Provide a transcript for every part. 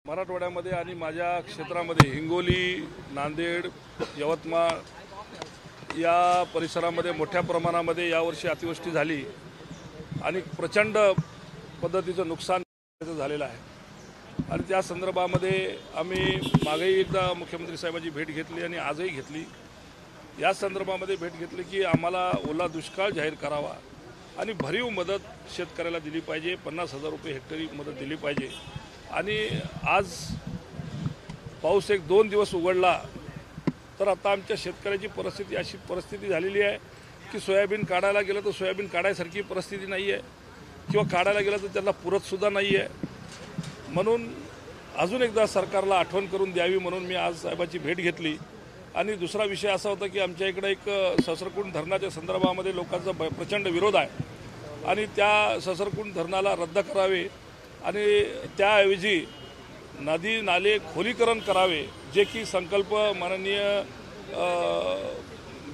मराठवाड्यामध्ये आणि माझ्या क्षेत्रामध्ये हिंगोली, नांदेड, यवतमाळ या परिसरामध्ये मोठ्या प्रमाणामध्ये यावर्षी अतिवृष्टी झाली आणि प्रचंड पद्धतीचं नुकसान झालेलं आहे। आणि त्या संदर्भामध्ये आम्ही मागेही एकदा मुख्यमंत्री साहेबांची भेट घेतली आणि आजही घेतली। या संदर्भामध्ये भेट घेतली की आम्हाला ओला दुष्काळ जाहीर करावा आणि भरीव मदत शेतकऱ्याला दिली पाहिजे, 50,000 रुपये हेक्टरी मदत दिली पाहिजे। आणि आज पाऊस 1-2 दिवस उघडला तर आता आमच्या शेतकऱ्याची परिस्थिती अशी परिस्थिती झालेली आहे की सोयाबीन काढायला गेलं तर सोयाबीन काढायसारखी परिस्थिती नाही आहे किंवा काढायला गेलं तर त्याला पुरतसुद्धा नाही आहे। म्हणून अजून एकदा सरकारला आठवण करून द्यावी म्हणून मी आज साहेबांची भेट घेतली। आणि दुसरा विषय असा होता की आमच्या इकडे एक ससरकुंड धरणाच्या संदर्भामध्ये लोकांचा प्रचंड विरोध आहे आणि त्या ससरकुंड धरणाला रद्द करावे आणि त्याऐवजी नदी नाले खोलीकरण करावे, जे की संकल्प माननीय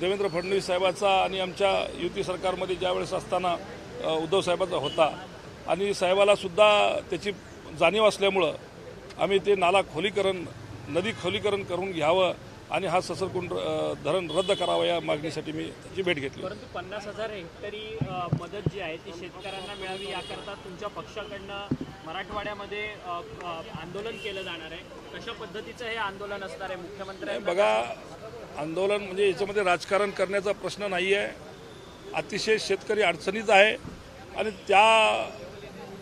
देवेंद्र फडणवीस साहेबांचा आणि आमच्या युती सरकारमध्ये ज्यावेळेस असताना उद्धव साहेबांचा होता आणि साहेबाला सुद्धा त्याची जाणीव असल्यामुळं आम्ही ते नाला खोलीकरण नदी खोलीकरण करून घ्यावं आणि हा ससरकुंड धरण रद्द करावं या मागणीसाठी मी त्याची भेट घेतली। परंतु 50,000 हेक्टरी मदत जी आहे ती शेतकऱ्यांना मिळावी याकरता तुमच्या पक्षाकडनं मराठवाड्यामध्ये आंदोलन केलं जाणार आहे। कशा पद्धतीचं हे आंदोलन असणार आहे? मुख्यमंत्र्यांना बघा, आंदोलन म्हणजे याच्यामध्ये राजकारण करण्याचा प्रश्न नाही आहे। अतिशय शेतकरी अडचणीत आहे आणि त्या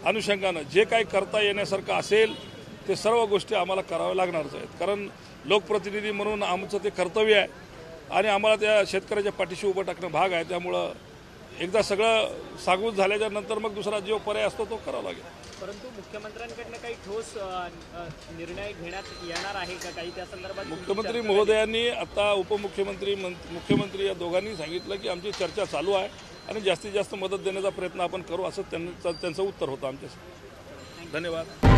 अनुषंगानं जे काही करता येण्यासारखं असेल ते सर्व गोष्टी आम्हाला कराव्या लागणारच आहेत, कारण लोकप्रतिनिधी म्हणून आमचं ते कर्तव्य आहे आणि आम्हाला त्या शेतकऱ्याच्या पाठीशी उभं टाकणं भाग आहे। त्यामुळं एकदा सगळं सांगून झाल्याच्या नंतर मग दुसरा जो पर्याय असतो तो करावा लागेल। परंतु मुख्यमंत्र्यांकडनं काही ठोस निर्णय घेण्यात येणार आहे का? काही त्या संदर्भात मुख्यमंत्री महोदयांनी आता उपमुख्यमंत्री मुख्यमंत्री या दोघांनी सांगितलं की आमची चर्चा चालू आहे आणि जास्तीत जास्त मदत देण्याचा प्रयत्न आपण करू, असं त्यांचं उत्तर होतं आमच्यासाठी। धन्यवाद।